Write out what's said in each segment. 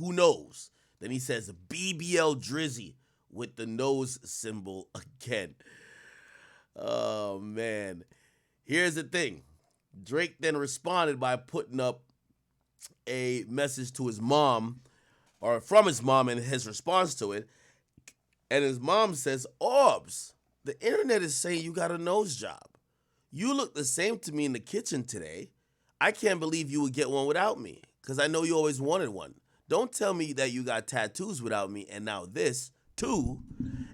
Who knows? Then he says BBL Drizzy with the nose symbol again. Oh man. Here's the thing. Drake then responded by putting up a message to his mom, or from his mom, and his response to it. And his mom says, Orbs, the internet is saying you got a nose job. You look the same to me in the kitchen today. I can't believe you would get one without me, because I know you always wanted one. Don't tell me that you got tattoos without me, and now this, too.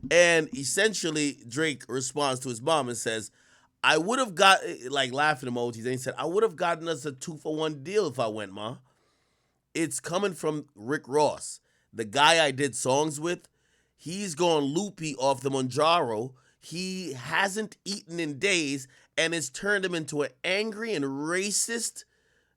And essentially, Drake responds to his mom and says, I would have got, like laughing emojis, and he said, I would have gotten us a 2-for-1 deal if I went, Ma. It's coming from Rick Ross, the guy I did songs with. He's gone loopy off the Monjaro. He hasn't eaten in days, and it's turned him into an angry and racist.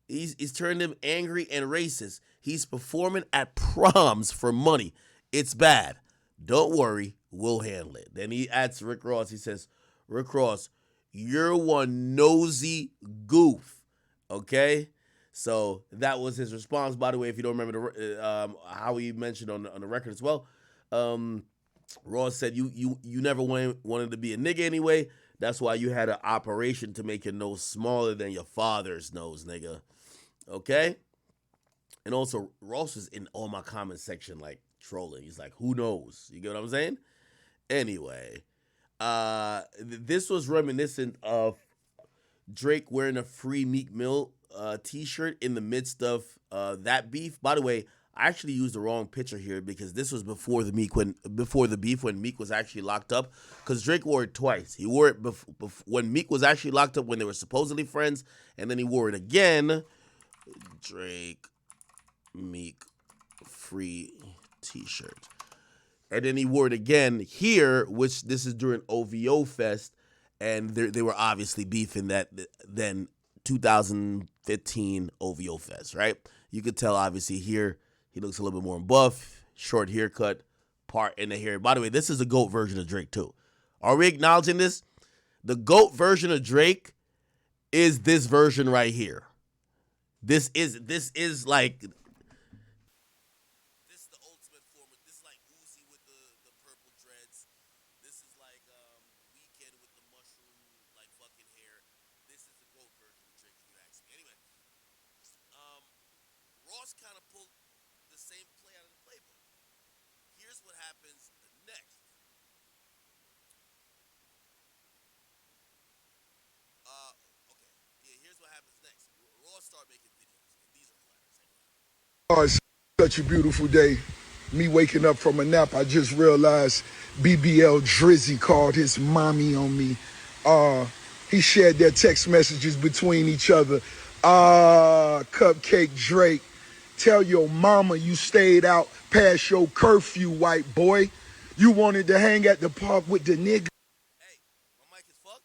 He's turned him angry and racist. He's performing at proms for money. It's bad. Don't worry, we'll handle it. Then he adds Rick Ross. He says, Rick Ross, you're one nosy goof. Okay? So that was his response. By the way, if you don't remember how he mentioned on the record as well, Ross said you never wanted to be a nigga anyway. That's why you had an operation to make your nose smaller than your father's nose, nigga. Okay? And also, Ross was in all my comment section, like, trolling. He's like, who knows? You get what I'm saying? Anyway, this was reminiscent of Drake wearing a Free Meek Mill t-shirt in the midst of that beef. By the way, I actually used the wrong picture here because this was before the beef when Meek was actually locked up. Because Drake wore it twice. He wore it when Meek was actually locked up when they were supposedly friends, and then he wore it again. Drake, Meek, Free t-shirt. And then he wore it again here, which this is during OVO Fest, and they were obviously beefing that then 2015 OVO Fest, right? You could tell obviously here he looks a little bit more buff, short haircut, part in the hair. By the way, this is a GOAT version of Drake too. Are we acknowledging this? The GOAT version of Drake is this version right here. This is like this is the ultimate form. This is like Uzi with the purple dreads. This is like Weekend with the mushroom like fucking hair. This is the GOAT version of Drake, if you ask me. Anyway, Ross kind of pulled the same play out of the playbook. Here's what happens next. Okay, yeah. Here's what happens next. Ross started making videos, and these are hilarious. Oh, it's such a beautiful day. Me waking up from a nap, I just realized BBL Drizzy called his mommy on me. He shared their text messages between each other. Cupcake Drake, tell your mama you stayed out past your curfew, white boy. You wanted to hang at the park with the nigga. Hey, my mic is fucked.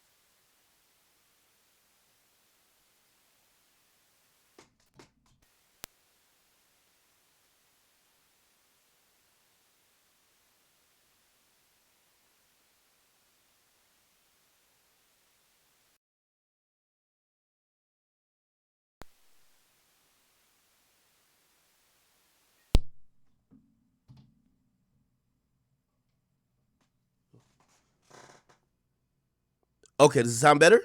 Okay, does it sound better?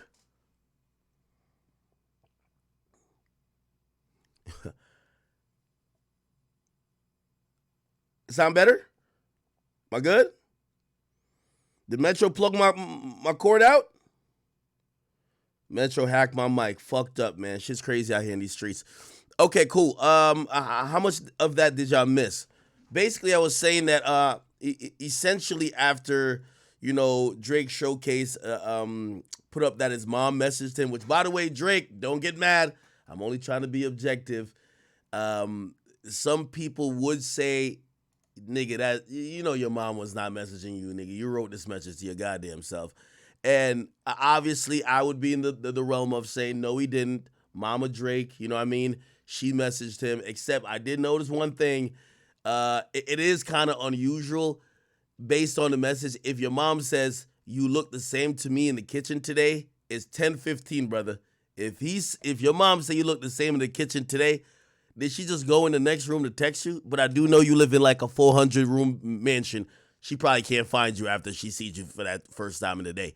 Sound better? Am I good? Did Metro plug my cord out? Metro hacked my mic. Fucked up, man. Shit's crazy out here in these streets. Okay, cool. How much of that did y'all miss? Basically, I was saying that essentially after Drake showcase put up that his mom messaged him. Which, by the way, Drake, don't get mad. I'm only trying to be objective. Some people would say, nigga, that your mom was not messaging you, nigga. You wrote this message to your goddamn self. And obviously, I would be in the realm of saying, no, he didn't. Mama Drake, you know what I mean? She messaged him, except I did notice one thing. It is kind of unusual based on the message. If your mom says, you look the same to me in the kitchen today, it's 10:15, brother. If your mom say you look the same in the kitchen today, Did she just go in the next room to text you? But I do know you live in like a 400-room mansion. She probably can't find you after she sees you for that first time in the day.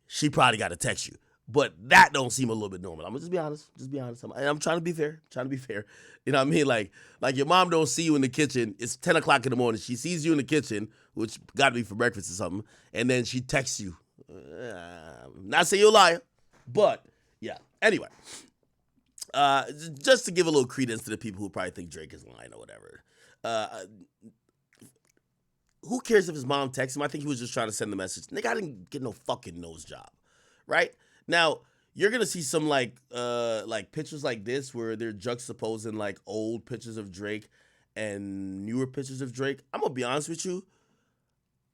She probably got to text you. But that don't seem a little bit normal. I'm gonna just be honest. Just be honest. I'm trying to be fair. Trying to be fair. You know what I mean? Like your mom don't see you in the kitchen. It's 10 o'clock in the morning. She sees you in the kitchen, which got to be for breakfast or something, and then she texts you. Not saying you're a liar, but yeah. Anyway, just to give a little credence to the people who probably think Drake is lying or whatever. Who cares if his mom texts him? I think he was just trying to send the message. Nigga, I didn't get no fucking nose job, right? Now, you're gonna see some like pictures like this where they're juxtaposing like old pictures of Drake and newer pictures of Drake. I'm gonna be honest with you.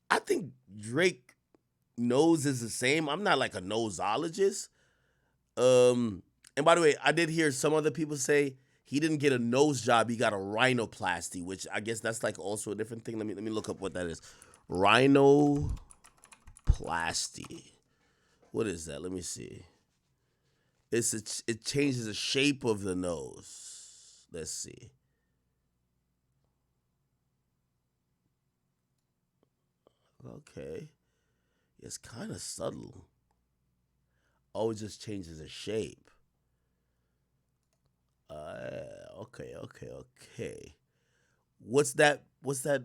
I think Drake nose is the same. I'm not like a nosologist. And by the way, I did hear some other people say he didn't get a nose job, he got a rhinoplasty, which I guess that's like also a different thing. Let me look up what that is. Rhinoplasty. What is that? Let me see. It changes the shape of the nose. Let's see. Okay. It's kind of subtle. Oh, it just changes the shape. Okay. What's that? What's the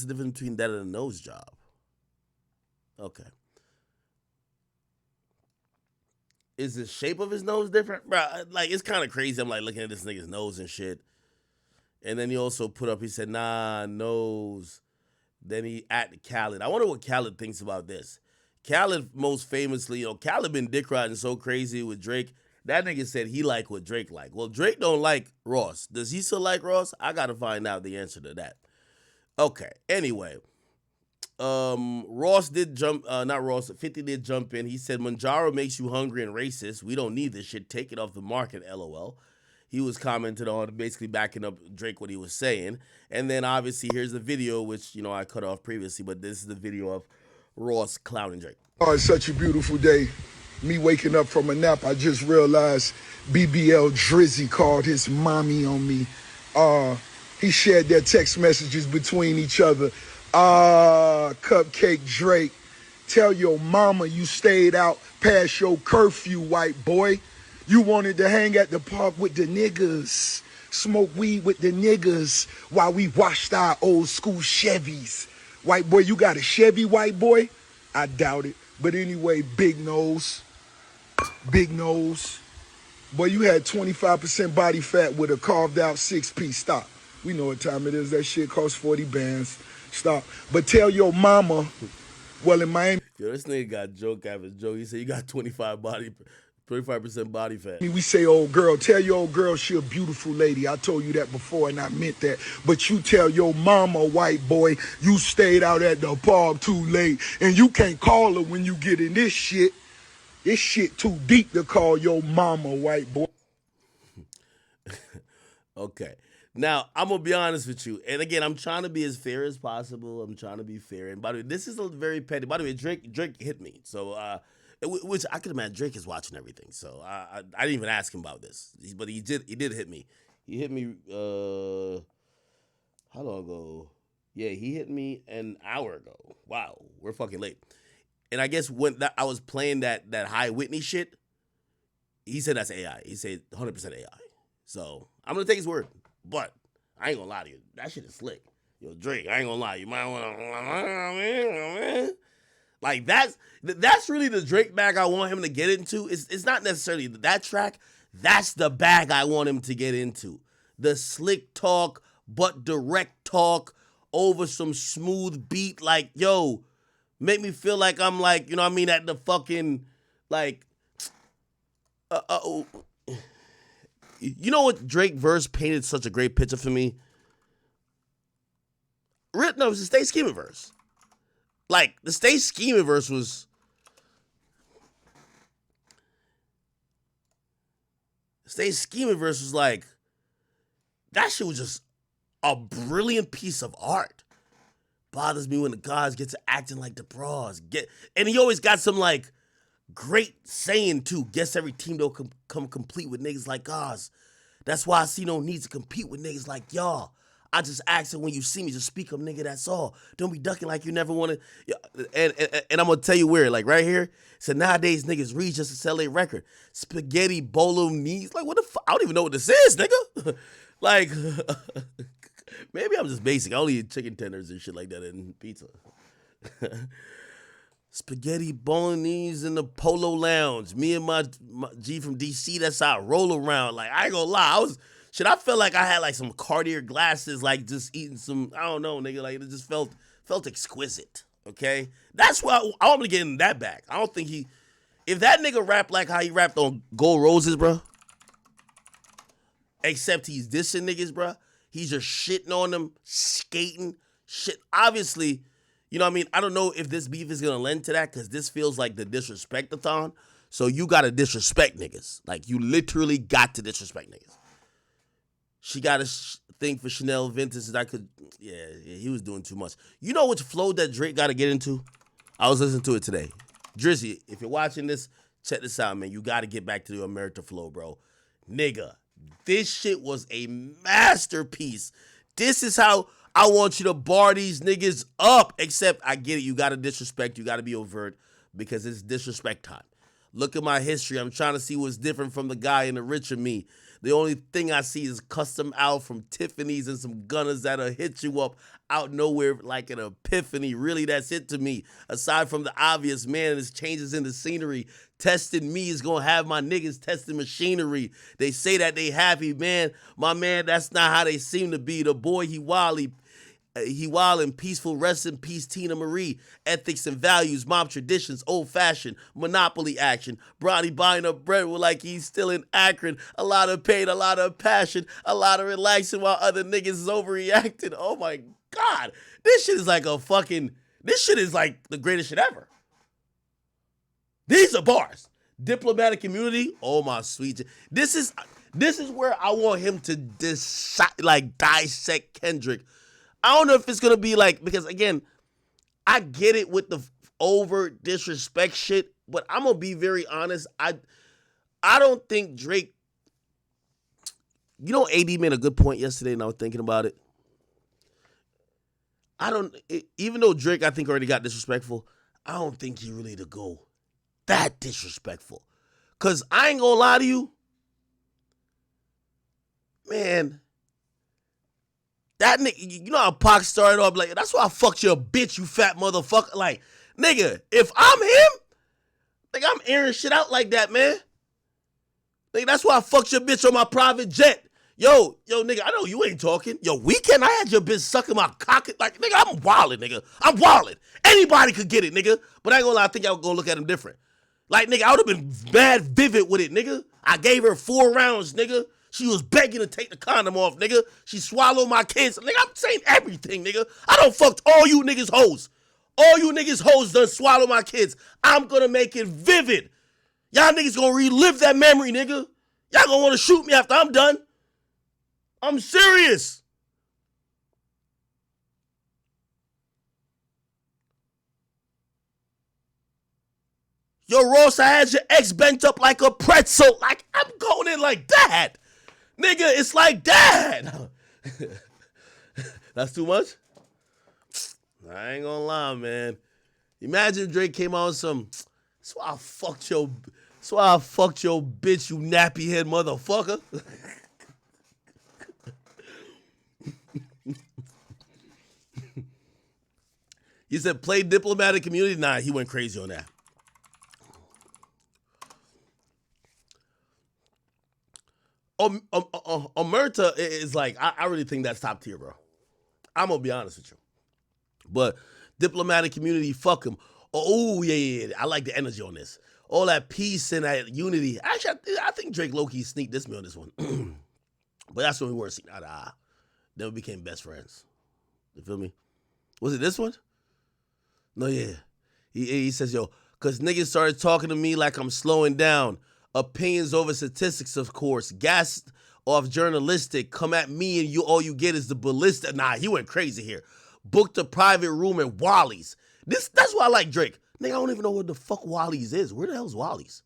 difference between that and a nose job? Okay. Is the shape of his nose different? Bro, like, it's kind of crazy. I'm like looking at this nigga's nose and shit. And then he also put up, he said, nah, nose. Then he at Khaled. I wonder what Khaled thinks about this. Khaled most famously, Khaled been dick riding so crazy with Drake. That nigga said he like what Drake like. Well, Drake don't like Ross. Does he still like Ross? I gotta find out the answer to that. Okay. Anyway, Ross did jump. Not Ross. 50 did jump in. He said Manjaro makes you hungry and racist. We don't need this shit. Take it off the market. LOL. He was commenting on basically backing up Drake what he was saying. And then obviously here's the video, which I cut off previously, but this is the video of Ross clowning Drake. Oh, it's such a beautiful day. Me waking up from a nap, I just realized BBL Drizzy called his mommy on me. He shared their text messages between each other. Cupcake Drake, tell your mama you stayed out past your curfew, white boy. You wanted to hang at the park with the niggas, smoke weed with the niggas while we washed our old school Chevys. White boy, you got a Chevy, white boy? I doubt it. But anyway, big nose. Boy, you had 25% body fat with a carved out 6-piece. Stop. We know what time it is. That shit costs 40 bands. Stop. But tell your mama, well, in Miami. Yo, this nigga got joke after joke. He said you got 25% body fat. We say old girl. Tell your old girl she a beautiful lady. I told you that before and I meant that. But you tell your mama, white boy, you stayed out at the park too late. And you can't call her when you get in this shit. This shit too deep to call your mama, white boy. Okay. Now, I'm going to be honest with you. And again, I'm trying to be as fair as possible. I'm trying to be fair. And by the way, this is a very petty. By the way, Drake hit me. So, which I could imagine Drake is watching everything. So, I didn't even ask him about this. But he did hit me. He hit me, how long ago? Yeah, he hit me an hour ago. Wow, we're fucking late. And I guess when I was playing that High Whitney shit, he said that's AI. He said 100% AI. So I'm gonna take his word. But I ain't gonna lie to you. That shit is slick. Yo, Drake, I ain't gonna lie. You might wanna like that's really the Drake bag I want him to get into. It's not necessarily that track. That's the bag I want him to get into. The slick talk, but direct talk over some smooth beat. Like, yo, make me feel like I'm like, at the fucking, like, you know what Drake verse painted such a great picture for me? No, it was the Stay Scheming verse. Like, the Stay Scheming verse was... Stay Scheming verse was like... That shit was just a brilliant piece of art. Bothers me when the guys get to acting like the bras. And he always got some, like, great saying, too. Guess every team don't come complete with niggas like us. That's why I see no need to compete with niggas like y'all. I just ask it when you see me, just speak up, nigga, that's all. Don't be ducking like you never want to. And I'm going to tell you where, like right here. So nowadays, niggas read just to sell a record. Spaghetti bolognese. Like, what the fuck? I don't even know what this is, nigga. Like, maybe I'm just basic. I only eat chicken tenders and shit like that and pizza. Spaghetti bolognese in the Polo Lounge. Me and my G from DC, that's how I roll around. Like, I ain't gonna lie. I felt like I had like some Cartier glasses, like just eating some, I don't know, nigga. Like, it just felt exquisite, okay? That's why I want to get in that back. I don't think if that nigga rapped like how he rapped on Gold Roses, bro, except he's dissing niggas, bro, he's just shitting on them, skating, shit. Obviously, you know what I mean? I don't know if this beef is going to lend to that because this feels like the disrespect-a-thon. So you got to disrespect niggas. Like, you literally got to disrespect niggas. She got a thing for Chanel Vintage that he was doing too much. You know which flow that Drake got to get into? I was listening to it today. Drizzy, if you're watching this, check this out, man. You got to get back to the America flow, bro. Nigga, this shit was a masterpiece. This is how I want you to bar these niggas up. Except, I get it, you gotta disrespect, you gotta be overt, because it's disrespect time. Look at my history. I'm trying to see what's different from the guy in the richer me. The only thing I see is custom out from Tiffany's and some gunners that'll hit you up out nowhere like an epiphany. Really, that's it to me. Aside from the obvious, man, there's changes in the scenery. Testing me is gonna have my niggas testing machinery. They say that they happy, man. My man, that's not how they seem to be. The boy, he wild and peaceful. Rest in peace, Tina Marie. Ethics and values, mob traditions, old fashioned, monopoly action. Bronny buying up bread with like he's still in Akron. A lot of pain, a lot of passion, a lot of relaxing while other niggas is overreacting. Oh my God. This shit is like this shit is like the greatest shit ever. These are bars. Diplomatic community. Oh my sweet. This is where I want him to dissect Kendrick. I don't know if it's going to be like, because again, I get it with the over disrespect shit, but I'm going to be very honest. I don't think Drake, AD made a good point yesterday and I was thinking about it. Even though Drake, I think, already got disrespectful, I don't think he really to go that disrespectful. Because I ain't going to lie to you, man. That nigga, you know how Pac started off like, that's why I fucked your bitch, you fat motherfucker. Like, nigga, if I'm him, like I'm airing shit out like that, man. Nigga, that's why I fucked your bitch on my private jet. Yo, nigga, I know you ain't talking. Yo, weekend, I had your bitch sucking my cock. Like, nigga, I'm wildin', nigga. I'm wildin'. Anybody could get it, nigga. But I ain't gonna lie, I think y'all gonna look at him different. Like, nigga, I would've been mad vivid with it, nigga. I gave her 4 rounds, nigga. She was begging to take the condom off, nigga. She swallowed my kids. Nigga, I'm saying everything, nigga. I done fucked all you niggas hoes. All you niggas hoes done swallow my kids. I'm gonna make it vivid. Y'all niggas gonna relive that memory, nigga. Y'all gonna wanna shoot me after I'm done. I'm serious. Yo, Ross, I had your ex bent up like a pretzel. Like, I'm going in like that. Nigga, it's like that. That's too much? I ain't gonna lie, man. Imagine if Drake came out with some, that's why I fucked your bitch, you nappy head motherfucker. You said play diplomatic community? Nah, he went crazy on that. Omerta is like, I really think that's top tier, bro. I'm gonna be honest with you. But diplomatic community, fuck him. Oh, yeah. I like the energy on this. All that peace and that unity. Actually, I think Drake low-key sneaked me on this one. But that's when we weren't seen eye to eye. Then we became best friends. You feel me? Was it this one? No, yeah. He says, yo, because niggas started talking to me like I'm slowing down. Opinions over statistics, of course. Gas off journalistic. Come at me and all you get is the ballistic. Nah, he went crazy here. Booked a private room at Wally's. That's why I like Drake. Nigga, I don't even know what the fuck Wally's is. Where the hell's Wally's?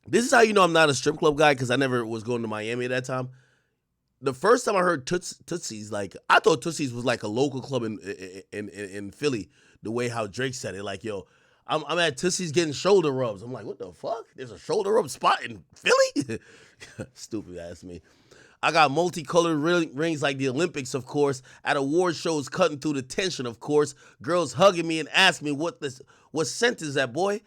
This is how you know I'm not a strip club guy because I never was going to Miami at that time. The first time I heard Tootsie's, like I thought Tootsie's was like a local club in Philly. The way how Drake said it, like yo, I'm at Tootsie's getting shoulder rubs. I'm like, what the fuck? There's a shoulder rub spot in Philly? Stupid ass me. I got multicolored rings like the Olympics, of course. At award shows, cutting through the tension, of course. Girls hugging me and asking me what scent is that, boy?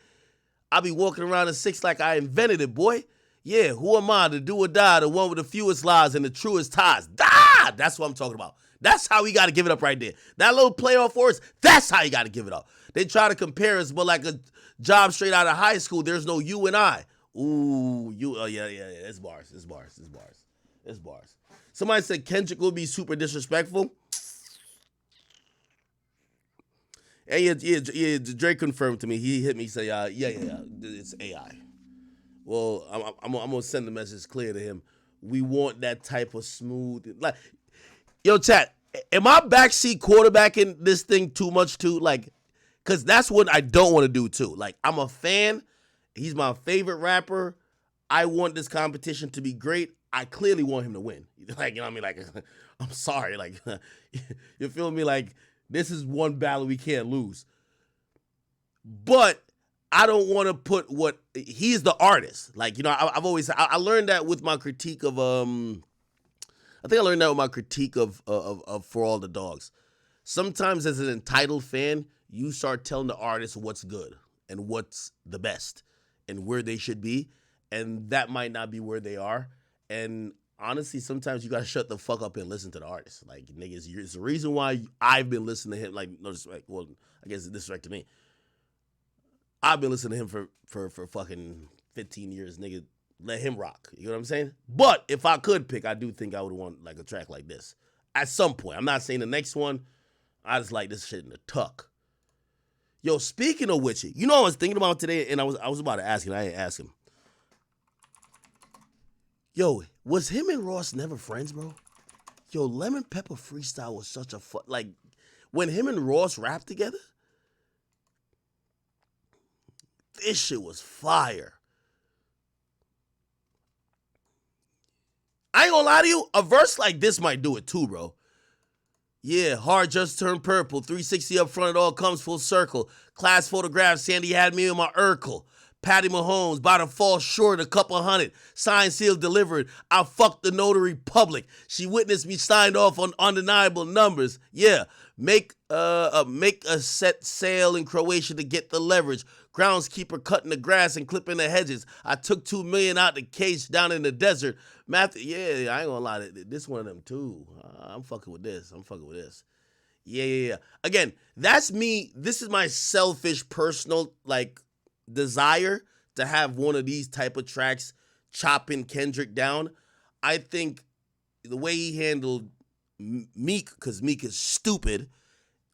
I be walking around in six like I invented it, boy. Yeah, who am I to do or die? The one with the fewest lies and the truest ties. Die! That's what I'm talking about. That's how we got to give it up right there. That little playoff words, that's how you got to give it up. They try to compare us, but like a job straight out of high school, there's no you and I. Ooh, you, oh yeah. It's bars. It's bars. Somebody said Kendrick will be super disrespectful. And yeah, Drake confirmed to me. He hit me, say, yeah, it's AI. Well, I'm gonna send the message clear to him. We want that type of smooth, like, yo, chat. Am I backseat quarterbacking this thing too much too? Like, cause that's what I don't want to do too. Like, I'm a fan. He's my favorite rapper. I want this competition to be great. I clearly want him to win. Like, you know what I mean? Like, I'm sorry. Like, you feel me? Like, this is one battle we can't lose. But I don't want to put what he's the artist. Like, you know, I've always I learned that with my critique of I think I learned that with my critique of For All the Dogs. Sometimes as an entitled fan, you start telling the artist what's good and what's the best and where they should be, and that might not be where they are. And honestly, sometimes you gotta shut the fuck up and listen to the artist. Like, niggas, it's the reason why I've been listening to him. Like, no disrespect. Well, I guess it's disrespect to me. I've been listening to him for fucking 15 years, nigga. Let him rock. You know what I'm saying? But if I could pick, I do think I would want like a track like this at some point. I'm not saying the next one. I just like this shit in the tuck. Yo, speaking of which, you know what I was thinking about today, and I was about to ask him. I didn't ask him. Yo, was him and Ross never friends, bro? Yo, Lemon Pepper Freestyle was such a fun. Like, when him and Ross rapped together, this shit was fire. I ain't gonna lie to you, a verse like this might do it too, bro. Yeah, hard just turned purple. 360 up front, it all comes full circle. Class photograph, Sandy had me in my Urkel. Patty Mahomes, about to fall short a couple hundred. Signed, sealed, delivered. I fucked the notary public. She witnessed me signed off on undeniable numbers. Yeah, make a set sail in Croatia to get the leverage. Groundskeeper cutting the grass and clipping the hedges. I took $2 million out the case down in the desert. Yeah, I ain't gonna lie. This one of them too. I'm fucking with this. Yeah. Again, that's me. This is my selfish, personal, like, desire to have one of these type of tracks chopping Kendrick down. I think the way he handled Meek, because Meek is stupid,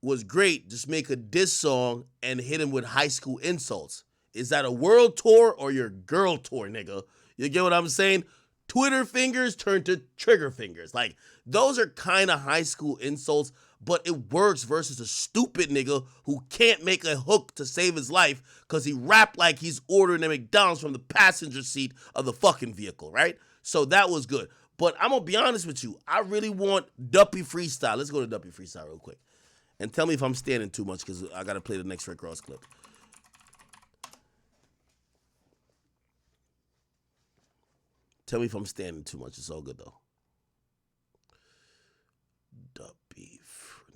was great. Just make a diss song and hit him with high school insults. Is that a world tour or your girl tour, nigga? You get what I'm saying? Twitter fingers turn to trigger fingers. Like, those are kind of high school insults, but it works versus a stupid nigga who can't make a hook to save his life because he rapped like he's ordering a McDonald's from the passenger seat of the fucking vehicle, right? So that was good. But I'm going to be honest with you. I really want Duppy Freestyle. Let's go to Duppy Freestyle real quick. And tell me if I'm standing too much because I got to play the next Rick Ross clip. Tell me if I'm standing too much. It's all good, though. Duppy.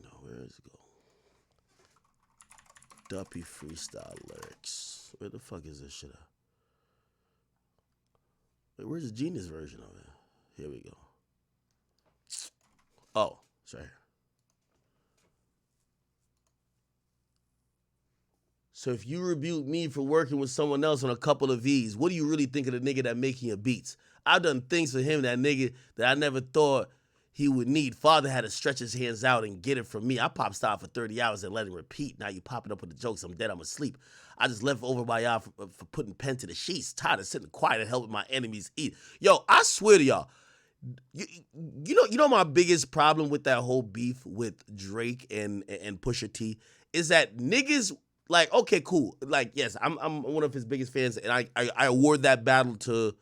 No, where does it go? Duppy Freestyle lyrics. Where the fuck is this shit at? Wait, where's the Genius version of it? Here we go. Oh, it's right here. So if you rebuke me for working with someone else on a couple of V's, what do you really think of the nigga that making your beats? I've done things for him, that nigga, that I never thought he would need. Father had to stretch his hands out and get it from me. I pop style for 30 hours and let him repeat. Now you popping up with the jokes. I'm dead. I'm asleep. I just left over by y'all for putting pen to the sheets. Tired of sitting quiet and helping my enemies eat. Yo, I swear to y'all, you know my biggest problem with that whole beef with Drake and Pusha T is that niggas, like, okay, cool. Like, yes, I'm one of his biggest fans, and I award that battle to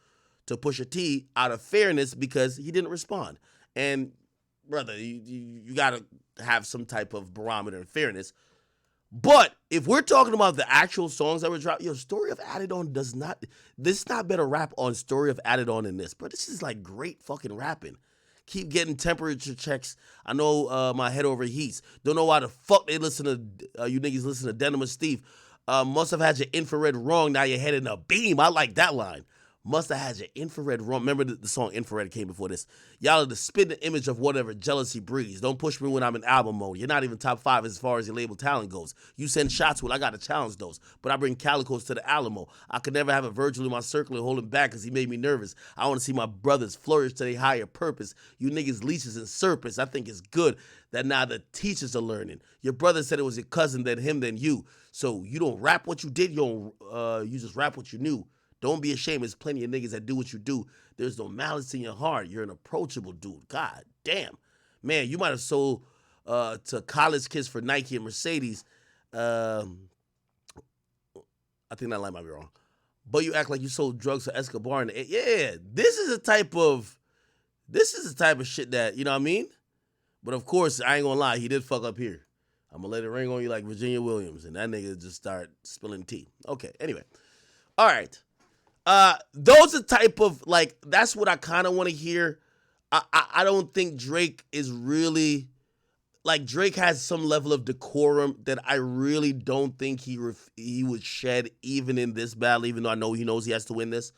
Pusha T out of fairness because he didn't respond. And brother, you gotta have some type of barometer and fairness. But if we're talking about the actual songs that were dropped, Story of Added On does not. This is not better rap on Story of Added On than this, but this is like great fucking rapping. Keep getting temperature checks. I know my head overheats. Don't know why the fuck they listen to you niggas listen to Denim and Steve. Must have had your infrared wrong. Now you're heading a beam. I like that line. Must have had your infrared wrong. Remember the song Infrared came before this. Y'all are the spitting image of whatever jealousy breeds. Don't push me when I'm in album mode. You're not even top 5 as far as your label talent goes. You send shots, well, I got to challenge those. But I bring Calicos to the Alamo. I could never have a Virgil in my circle and hold him back because he made me nervous. I want to see my brothers flourish to their higher purpose. You niggas leeches and serpents. I think it's good that now the teachers are learning. Your brother said it was your cousin, then him, then you. So you don't rap what you did. You just rap what you knew. Don't be ashamed. There's plenty of niggas that do what you do. There's no malice in your heart. You're an approachable dude. God damn. Man, you might have sold to college kids for Nike and Mercedes. I think that line might be wrong. But you act like you sold drugs to Escobar. Yeah, this is the type of shit that, you know what I mean? But of course, I ain't gonna lie. He did fuck up here. I'm gonna let it ring on you like Virginia Williams. And that nigga just start spilling tea. Okay, anyway. All right. Those are type of, like, that's what I kind of want to hear. I don't think Drake is really, like, Drake has some level of decorum that I really don't think he would shed even in this battle, even though I know he knows he has to win this.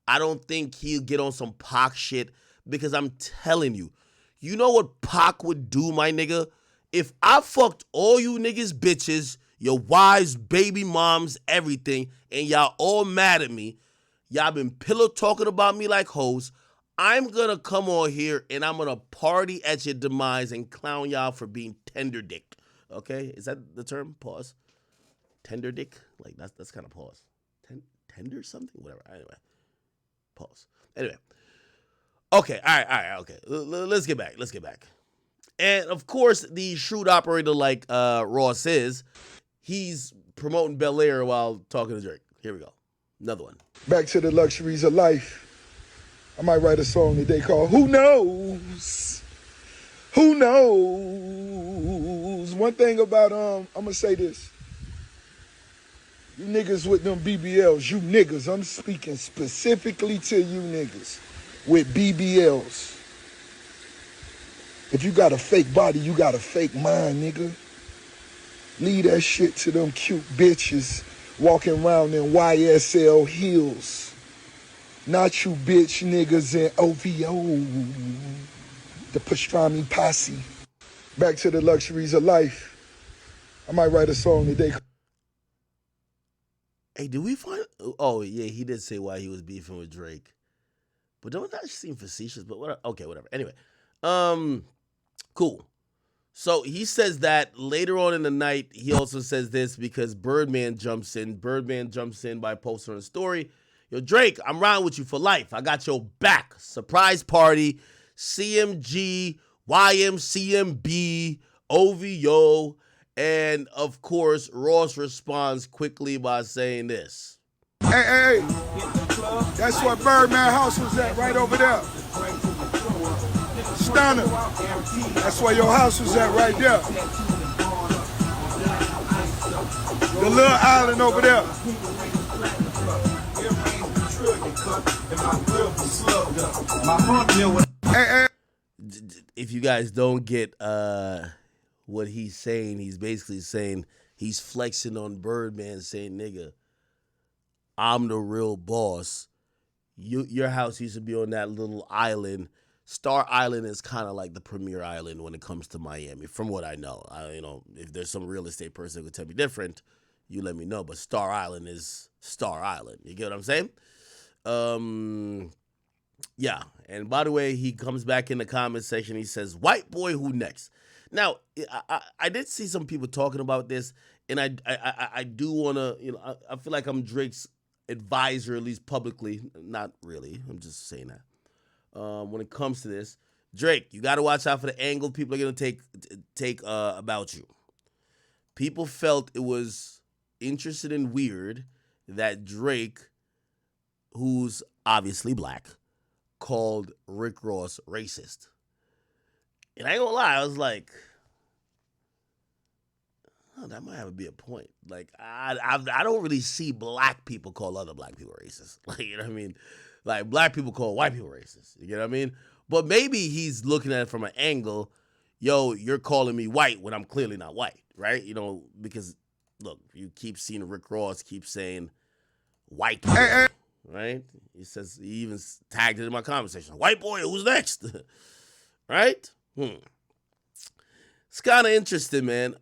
I don't think he'll get on some Pac shit because I'm telling you, you know what Pac would do, my nigga? If I fucked all you niggas bitches, your wives, baby moms, everything, and y'all all mad at me, y'all been pillow talking about me like hoes. I'm going to come on here and I'm going to party at your demise and clown y'all for being tender dick. Okay? Is that the term? Pause. Tender dick? Like, that's kind of pause. Tender something? Whatever. Anyway. Pause. Anyway. Okay. All right. Okay. Let's get back. And, of course, the shrewd operator like Ross is, he's promoting Bel Air while talking to Drake. Here we go. Another one. Back to the luxuries of life. I might write a song that they call Who Knows? Who knows? One thing about, I'm going to say this. You niggas with them BBLs, you niggas, I'm speaking specifically to you niggas with BBLs. If you got a fake body, you got a fake mind, nigga. Leave that shit to them cute bitches walking around in YSL heels. Not you bitch niggas in OVO. The pastrami posse. Back to the luxuries of life. I might write a song that they... Hey, did we find... Oh, yeah, he did say why he was beefing with Drake. But don't that seem facetious? But whatever. Okay, whatever. Anyway. Cool. So he says that later on in the night, he also says this because Birdman jumps in. Birdman jumps in by posting a story. Yo, Drake, I'm riding with you for life. I got your back. Surprise party, CMG, YMCMB, OVO, and of course, Ross responds quickly by saying this. Hey, that's what Birdman house was at, right over there. Stunner, that's where your house was at, right there. The little island over there. Hey. If you guys don't get what he's saying, he's basically saying he's flexing on Birdman, saying, nigga, I'm the real boss. Your house used to be on that little island. Star Island is kind of like the premier island when it comes to Miami, from what I know. If there's some real estate person who could tell me different, you let me know. But Star Island is Star Island. You get what I'm saying? Yeah. And by the way, he comes back in the comment section. He says, "White boy, who next?" Now, I did see some people talking about this, and I do want to, I feel like I'm Drake's advisor, at least publicly. Not really. I'm just saying that. When it comes to this, Drake, you got to watch out for the angle people are going to take about you. People felt it was interested and weird that Drake, who's obviously black, called Rick Ross racist. And I ain't gonna lie, I was like, oh, that might have to be a point. Like, I don't really see black people call other black people racist. Like, you know what I mean? Like, black people call white people racist. You know what I mean? But maybe he's looking at it from an angle, yo, you're calling me white when I'm clearly not white, right? You know, because, look, you keep seeing Rick Ross keep saying white boy, right? He says, he even tagged it in my conversation. White boy, who's next? Right? It's kind of interesting, man.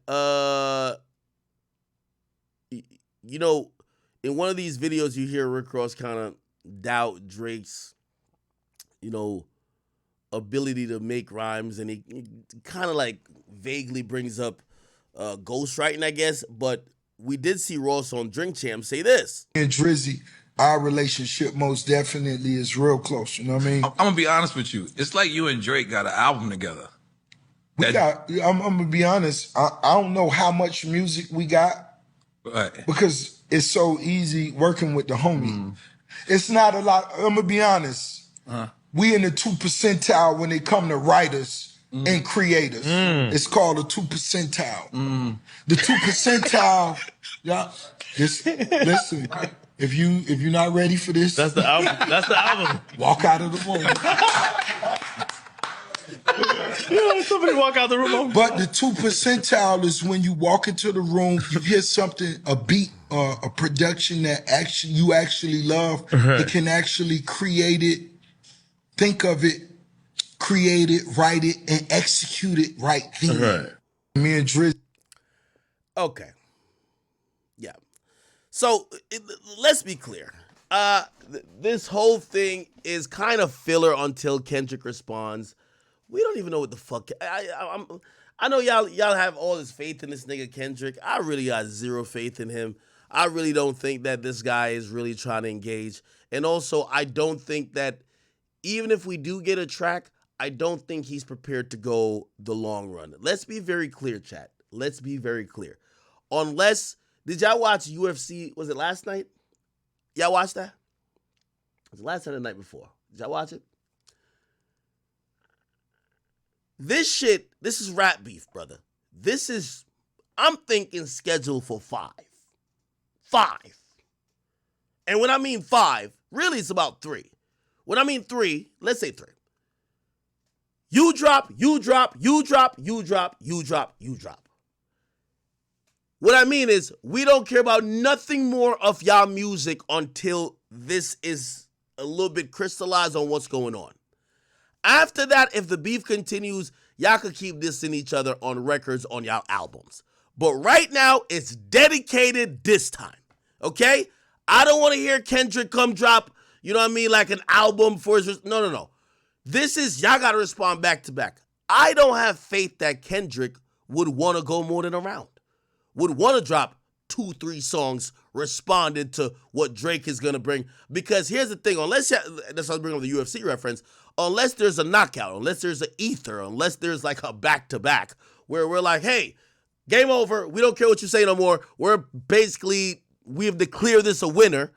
You know, in one of these videos, you hear Rick Ross kind of doubt Drake's, you know, ability to make rhymes, and he kind of like vaguely brings up ghostwriting, I guess. But we did see Ross on Drink Champ say this. And Drizzy, our relationship most definitely is real close. You know what I mean? I'm gonna be honest with you. It's like you and Drake got an album together. I'm gonna be honest. I don't know how much music we got, Right. because it's so easy working with the homie. It's not a lot. I'm gonna be honest. We in the 2 percentile when it come to writers and creators. It's called a 2 percentile. The 2 percentile, yeah. Listen, if you're not ready for this, That's the album. That's the album. walk out of the room. Yeah, somebody walk out the room. But the 2 percentile is when you walk into the room, you hear something, a beat, a production that you actually love. Right. It can actually create it, think of it, create it, write it, and execute it right then. Right. Me and Drizzy. Okay. Yeah. So let's be clear. This whole thing is kind of filler until Kendrick responds. We don't even know what the fuck. I know y'all have all this faith in this nigga Kendrick. I really got zero faith in him. I really don't think that this guy is really trying to engage. And also, I don't think that even if we do get a track, I don't think he's prepared to go the long run. Let's be very clear, chat. Let's be very clear. Unless, did y'all watch UFC? Was it last night? Y'all watch that? Was it last night or the night before? Did y'all watch it? This shit, this is rap beef, brother. This is, I'm thinking scheduled for 5. 5. And when I mean 5, really it's about 3. When I mean 3, let's say 3. You drop, you drop, you drop, you drop, you drop, you drop. What I mean is, we don't care about nothing more of y'all music until this is a little bit crystallized on what's going on. After that, if the beef continues, y'all could keep dissing each other on records on y'all albums. But right now, it's dedicated this time, okay? I don't want to hear Kendrick come drop, you know what I mean, like an album for his... No. This is, y'all got to respond back to back. I don't have faith that Kendrick would want to go more than a round. Would want to drop 2-3 songs responding to what Drake is going to bring. Because here's the thing, unless, that's why I bring up the UFC reference, unless there's a knockout, unless there's an ether, unless there's like a back-to-back where we're like, hey, game over, we don't care what you say no more, we have declared this a winner,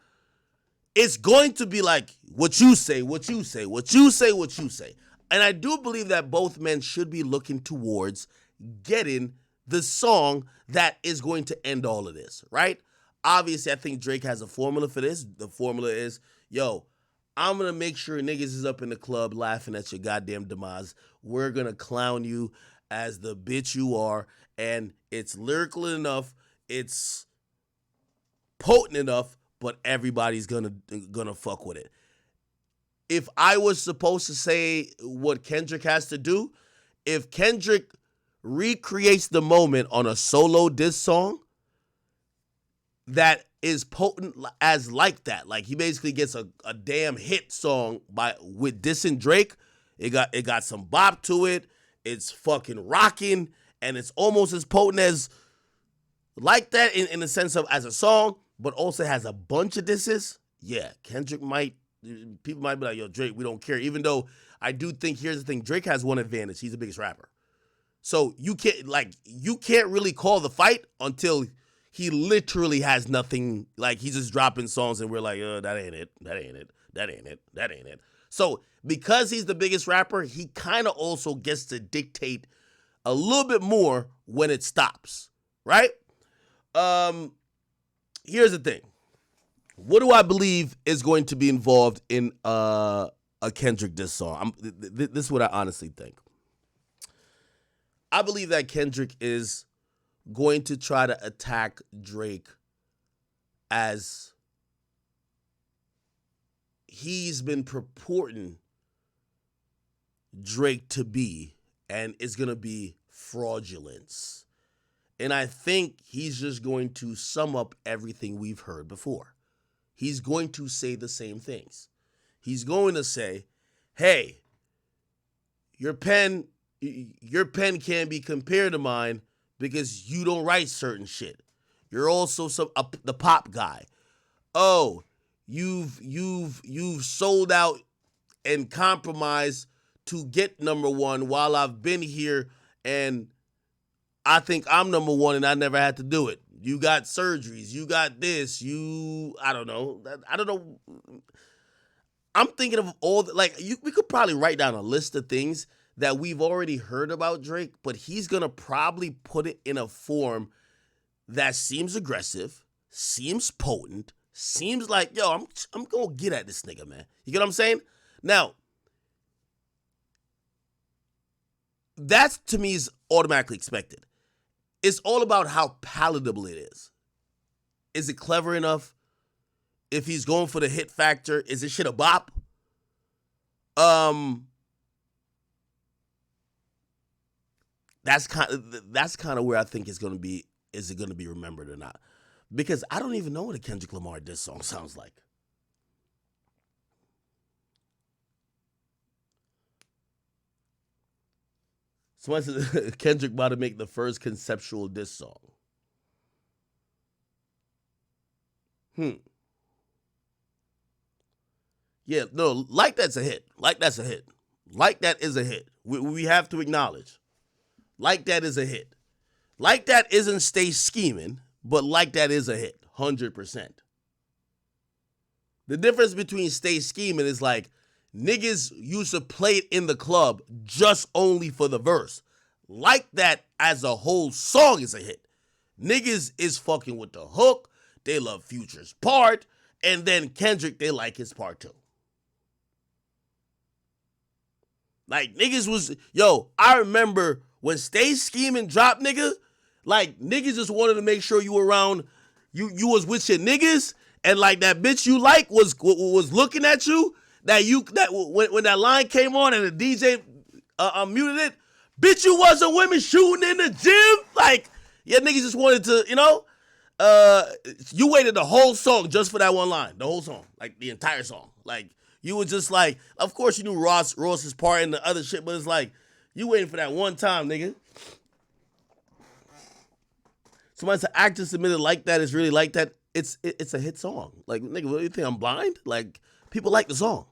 it's going to be like, what you say, what you say, what you say, what you say. And I do believe that both men should be looking towards getting the song that is going to end all of this, right? Obviously, I think Drake has a formula for this. The formula is, yo, I'm going to make sure niggas is up in the club laughing at your goddamn demise. We're going to clown you as the bitch you are. And it's lyrical enough. It's potent enough, but everybody's gonna fuck with it. If I was supposed to say what Kendrick has to do, if Kendrick recreates the moment on a solo diss song that is potent as like that, like he basically gets a damn hit song with dissing Drake, it got some bop to it, it's fucking rocking, and it's almost as potent as like that in the sense of as a song, but also has a bunch of disses. Yeah, Kendrick people might be like, yo, Drake, we don't care. Even though I do think, here's the thing, Drake has one advantage. He's the biggest rapper. So you can't really call the fight until he literally has nothing. Like, he's just dropping songs and we're like, that ain't it. That ain't it. That ain't it. That ain't it. So because he's the biggest rapper, he kind of also gets to dictate a little bit more when it stops, right? Here's the thing. What do I believe is going to be involved in a Kendrick diss song? This is what I honestly think. I believe that Kendrick is going to try to attack Drake as he's been purporting Drake to be, and it's going to be fraudulence. And I think he's just going to sum up everything we've heard before. He's going to say the same things. He's going to say, hey, your pen can't be compared to mine because you don't write certain shit. You're also the pop guy. Oh, you've sold out and compromised to get number one while I've been here and I think I'm number one and I never had to do it. You got surgeries. You got this. I don't know. I'm thinking of all we could probably write down a list of things that we've already heard about Drake, but he's going to probably put it in a form that seems aggressive, seems potent, seems like, yo, I'm going to get at this nigga, man. You get what I'm saying? Now, that to me is automatically expected. It's all about how palatable it is. Is it clever enough? If he's going for the hit factor, is this shit a bop? That's kind of where I think it's going to be. Is it going to be remembered or not? Because I don't even know what a Kendrick Lamar diss song sounds like. Somebody said Kendrick about to make the first conceptual diss song. Yeah, no, Like That's a hit. Like That's a hit. Like That is a hit. We have to acknowledge. Like That is a hit. Like That isn't Stay Scheming, but Like That is a hit. 100%. The difference between Stay Scheming is like, niggas used to play it in the club just only for the verse. Like That as a whole song is a hit. Niggas is fucking with the hook. They love Future's part. And then Kendrick, they like his part too. Like, niggas was, I remember when Stay Scheming dropped, nigga, like, niggas just wanted to make sure you were around, you was with your niggas, and like that bitch you like was looking at you, when that line came on and the DJ muted it, bitch, you wasn't women shooting in the gym, like, yeah, niggas just wanted to, you waited the whole song just for that one line, the whole song, like the entire song, like, you were just like, of course you knew Ross's part and the other shit, but it's like, you waiting for that one time, nigga. Somebody said actor submitted Like That is really Like That. It's a hit song. Like, nigga, what do you think, I'm blind? Like, people like the song.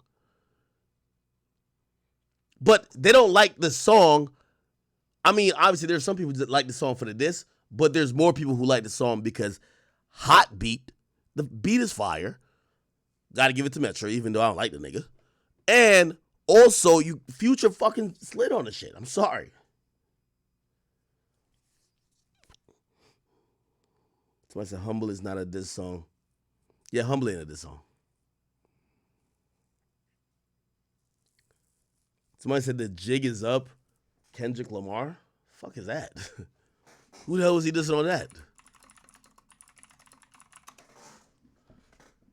But they don't like the song. I mean, obviously there's some people that like the song for the diss, but there's more people who like the song because hot beat, the beat is fire. Gotta give it to Metro, even though I don't like the nigga. And also, Future fucking slid on the shit. I'm sorry. Somebody said Humble is not a diss song. Yeah, Humble ain't a diss song. Somebody said the jig is up. Kendrick Lamar? Fuck is that? Who the hell was he dissing on that?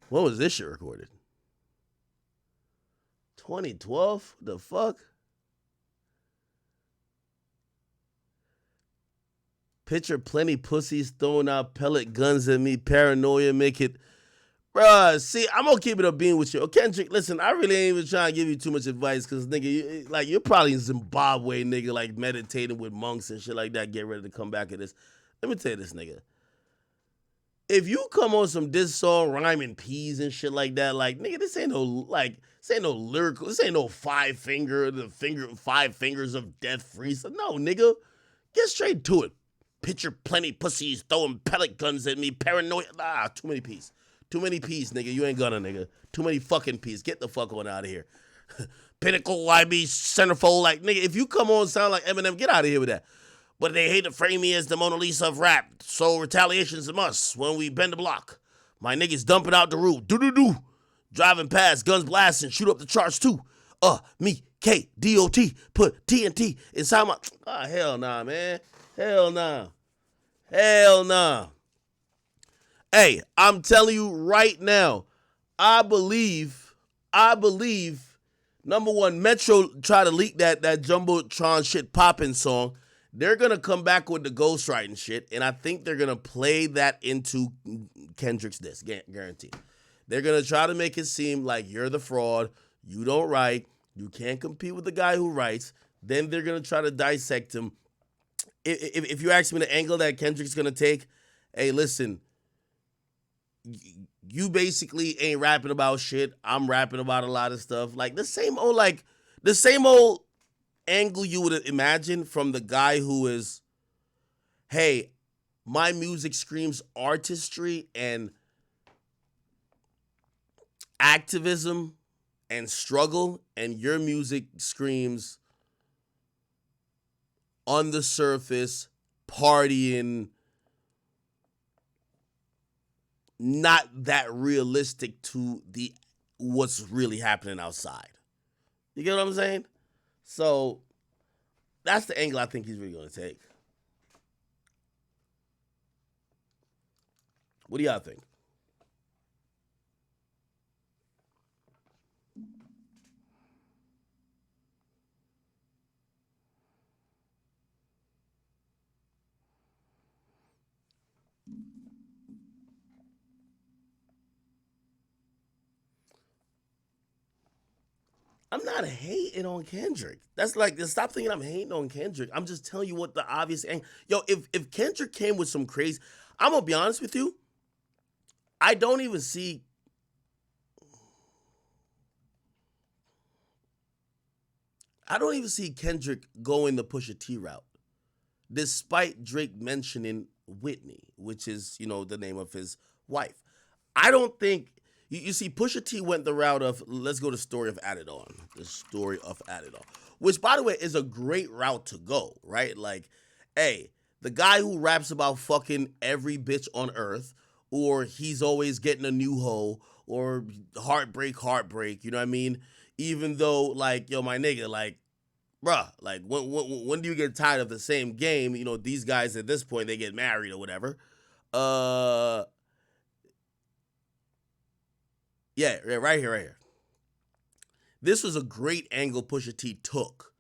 When was this shit recorded? 2012? The fuck? Picture plenty pussies throwing out pellet guns at me. Paranoia make it. Bruh, see, I'm gonna keep it a bean with you. Kendrick, listen, I really ain't even trying to give you too much advice because, nigga, you're probably in Zimbabwe, nigga, like meditating with monks and shit like that. Get ready to come back at this. Let me tell you this, nigga. If you come on some diss song rhyming peas and shit like that, like, nigga, this ain't no lyrical, this ain't no five fingers of death freestyle. No, nigga, get straight to it. Picture plenty pussies throwing pellet guns at me. Paranoia. Nah, too many P's. Too many P's, nigga. You ain't gonna, nigga. Too many fucking P's. Get the fuck on out of here. Pinnacle, IB, centerfold. Like, nigga, if you come on sound like Eminem, get out of here with that. But they hate to frame me as the Mona Lisa of rap. So retaliation's a must when we bend the block. My niggas dumping out the roof. Do. Driving past, guns blasting, shoot up the charts too. Me, K, D-O-T, put TNT inside my... hell nah, man. Hell nah. Hell nah. Hey, I'm telling you right now, I believe, number one, Metro tried to leak that Jumbotron shit poppin' song. They're going to come back with the ghostwriting shit, and I think they're going to play that into Kendrick's disc, guaranteed. They're going to try to make it seem like you're the fraud, you don't write, you can't compete with the guy who writes. Then they're going to try to dissect him. If you ask me the angle that Kendrick's going to take, hey, listen, you basically ain't rapping about shit. I'm rapping about a lot of stuff. Like the same old angle you would imagine from the guy who is, hey, my music screams artistry and activism and struggle, and your music screams on the surface, partying, not that realistic to what's really happening outside. You get what I'm saying? So that's the angle I think he's really going to take. What do y'all think? I'm not hating on Kendrick. That's like, stop thinking I'm hating on Kendrick. I'm just telling you what the obvious angle. Yo, if Kendrick came with some crazy, I'm gonna be honest with you. I don't even see. Kendrick going the Pusha T route, despite Drake mentioning Whitney, which is, the name of his wife. I don't think. You see, Pusha T went the route of, let's go to Story of Added On. The Story of Added On. Which, by the way, is a great route to go, right? Like, hey, the guy who raps about fucking every bitch on earth, or he's always getting a new hoe, or heartbreak, you know what I mean? Even though, like, yo, my nigga, like, bruh, like, when do you get tired of the same game? These guys at this point, they get married or whatever. Yeah, right here. This was a great angle Pusha T took.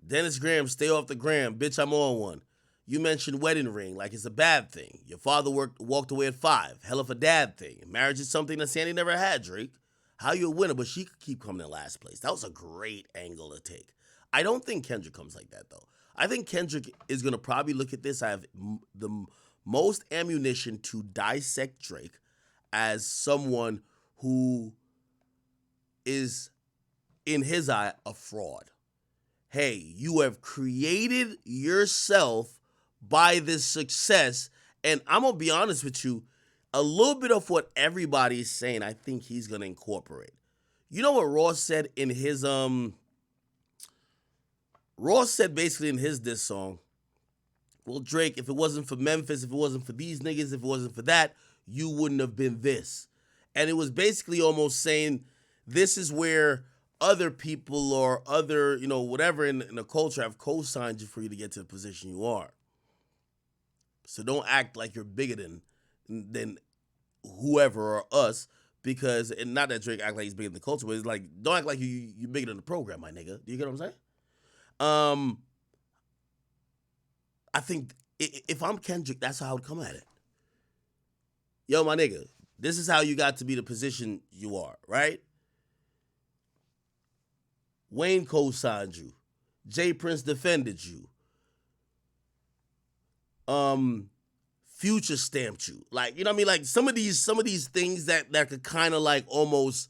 Dennis Graham, stay off the gram. Bitch, I'm on one. You mentioned wedding ring like it's a bad thing. Your father walked away at 5. Hell of a dad thing. Marriage is something that Sandy never had, Drake. How you a winner, but she could keep coming in last place. That was a great angle to take. I don't think Kendrick comes like that, though. I think Kendrick is going to probably look at this. I have the most ammunition to dissect Drake as someone who is, in his eye, a fraud. Hey, you have created yourself by this success, and I'm going to be honest with you, a little bit of what everybody's saying, I think he's going to incorporate. You know what Ross said in his, Ross said basically in his diss song, well, Drake, if it wasn't for Memphis, if it wasn't for these niggas, if it wasn't for that, you wouldn't have been this. And it was basically almost saying this is where other people or other, whatever in the culture have co-signed you for you to get to the position you are. So don't act like you're bigger than whoever or us, because, and not that Drake act like he's bigger than the culture, but it's like, don't act like you're bigger than the program, my nigga. Do you get what I'm saying? I think if I'm Kendrick, that's how I would come at it. Yo, my nigga, this is how you got to be the position you are, right? Wayne co-signed you. Jay Prince defended you. Future stamped you. Like, you know what I mean? Like some of these things that could kind of like almost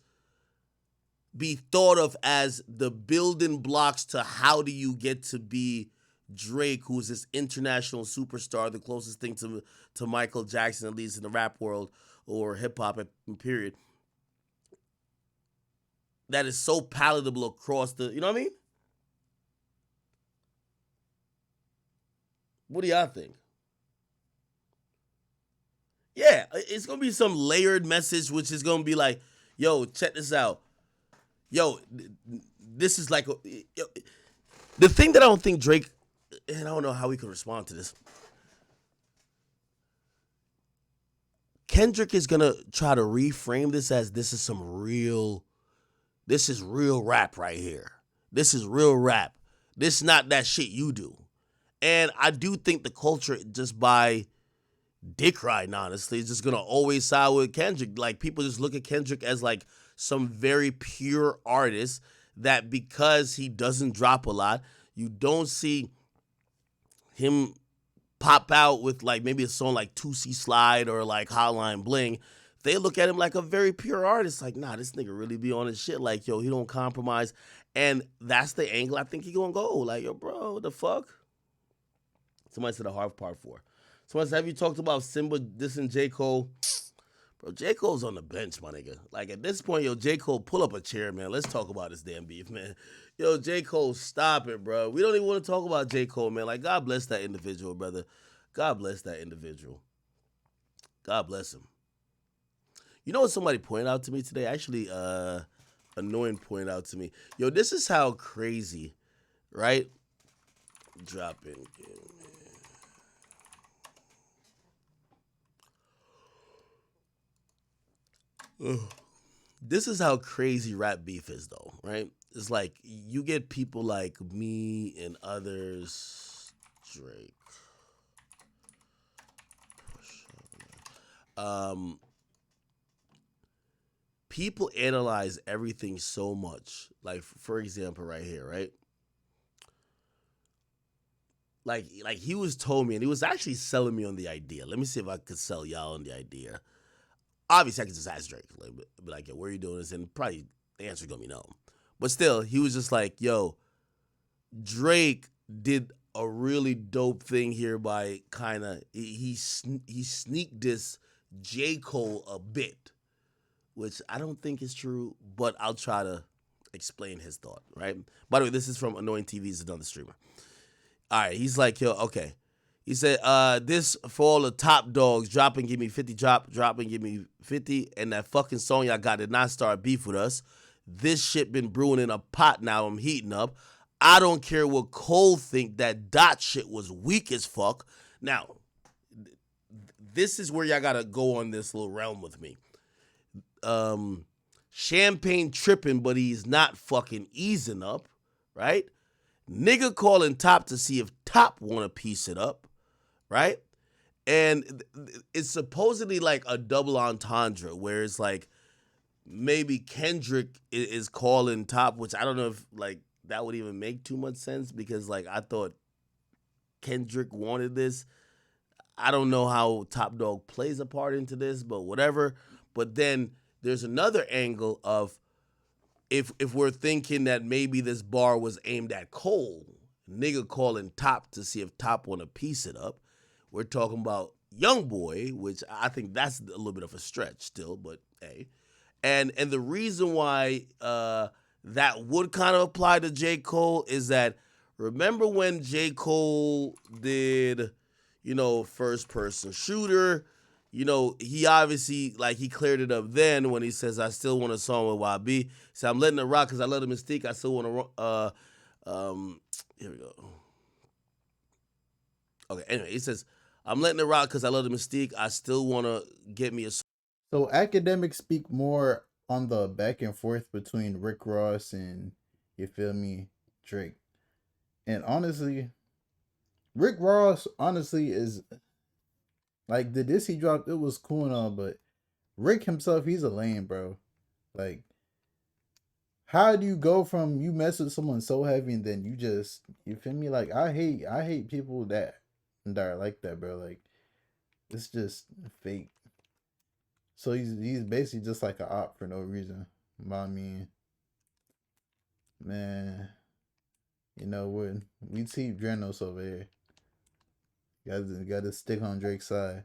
be thought of as the building blocks to how do you get to be Drake, who's this international superstar, the closest thing to Michael Jackson, at least in the rap world or hip hop period, that is so palatable across the, you know what I mean? What do y'all think? Yeah, it's gonna be some layered message, which is gonna be like, yo, check this out. Yo, this is like the thing that I don't think Drake, and I don't know how we could respond to this. Kendrick is gonna try to reframe this as this is real rap right here. This is real rap. This is not that shit you do. And I do think the culture, just by dick riding, honestly, is just gonna always side with Kendrick. Like, people just look at Kendrick as like some very pure artist that, because he doesn't drop a lot, you don't see him pop out with like maybe a song like 2C Slide or like Hotline Bling. They look at him like a very pure artist. Like, nah, this nigga really be on his shit. Like, yo, he don't compromise. And that's the angle I think he gonna go. Like, yo, bro, what the fuck? Somebody said a hard part 4. Somebody said, have you talked about Simba dissing J. Cole? Bro, J. Cole's on the bench, my nigga. Like, at this point, yo, J. Cole, pull up a chair, man. Let's talk about this damn beef, man. Yo, J. Cole, stop it, bro. We don't even want to talk about J. Cole, man. Like, God bless that individual, brother. God bless that individual. God bless him. You know what somebody pointed out to me today? Actually, Annoying pointed out to me. Yo, this is how crazy, right? Drop in. This is how crazy rap beef is, though, right? It's like you get people like me and others, Drake. People analyze everything so much. Like, for example, right here, right? Like he was told me, and he was actually selling me on the idea. Let me see if I could sell y'all on the idea. Obviously, I could just ask Drake, like, be like, yo, where are you doing this? And probably the answer gonna be no. But still, he was just like, yo, Drake did a really dope thing here by kind of he sneaked this J. Cole a bit, which I don't think is true, but I'll try to explain his thought, right? By the way, this is from Annoying TV, is another streamer. All right, he's like, yo, okay. He said, this for all the top dogs, drop and give me 50, drop and give me 50, and that fucking song y'all got did not start beef with us. This shit been brewing in a pot now, I'm heating up. I don't care what Cole think, that dot shit was weak as fuck. Now, this is where y'all gotta go on this little realm with me. Champagne tripping, but he's not fucking easing up, right? Nigga calling Top to see if Top wanna piece it up, right? And it's supposedly like a double entendre where it's like maybe Kendrick is calling Top, which I don't know if like that would even make too much sense, because like I thought Kendrick wanted this. I don't know how Top Dog plays a part into this, but whatever. But then there's another angle of if we're thinking that maybe this bar was aimed at Cole, nigga calling Top to see if Top want to piece it up. We're talking about Young Boy, which I think that's a little bit of a stretch still, but hey. And the reason why that would kind of apply to J. Cole is that, remember when J. Cole did, first person shooter? He obviously, like, he cleared it up then when he says, I still want a song with YB. So I'm letting it rock because I love the mystique. I still want to, here we go. Okay, anyway, he says, I'm letting it rock because I love the mystique. I still want to get me a song. So Academics speak more on the back and forth between Rick Ross and, you feel me, Drake. And honestly, Rick Ross honestly is like, the diss he dropped, it was cool and all, but Rick himself, he's a lame, bro. Like, how do you go from you mess with someone so heavy and then you feel me? Like, I hate people that are like that, bro. Like, it's just fake. So he's basically just like an op for no reason. But I mean, man, You know, we team Drenos over here. Got to stick on Drake's side.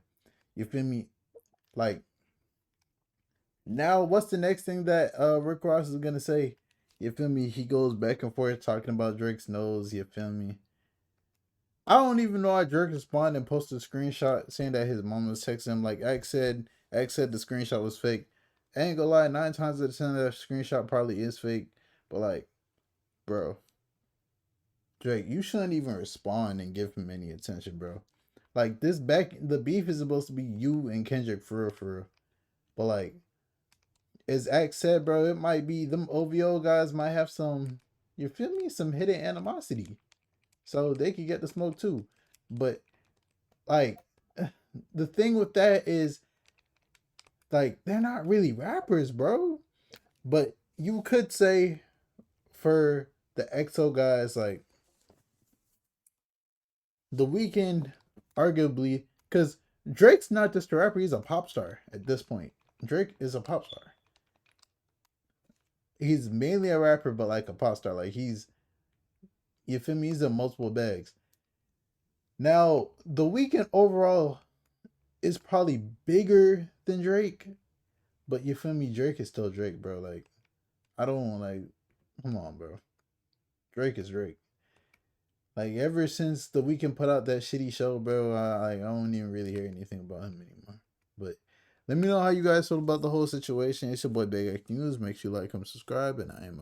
You feel me? Like, now, what's the next thing that Rick Ross is gonna say? You feel me? He goes back and forth talking about Drake's nose. You feel me? I don't even know why Drake responded and posted a screenshot saying that his mom was texting him. Like X said the screenshot was fake. I ain't gonna lie, 9 times out of 10 that screenshot probably is fake. But like, bro, Drake, you shouldn't even respond and give him any attention, bro. Like the beef is supposed to be you and Kendrick for real, for real. But like, as X said, bro, it might be them OVO guys might have some, you feel me, some hidden animosity, so they could get the smoke too. But like, the thing with that is, like, they're not really rappers, bro. But you could say for the EXO guys, like The Weeknd, arguably, because Drake's not just a rapper; he's a pop star at this point. Drake is a pop star. He's mainly a rapper, but like a pop star. Like you feel me? He's in multiple bags. Now, The Weeknd overall is probably bigger than Drake, but you feel me? Drake is still Drake, bro. Like, I don't like. Come on, bro. Drake is Drake. Like, ever since The Weeknd put out that shitty show, bro, I don't even really hear anything about him anymore. But let me know how you guys feel about the whole situation. It's your boy Big X News. Make sure you like, comment, subscribe, and I am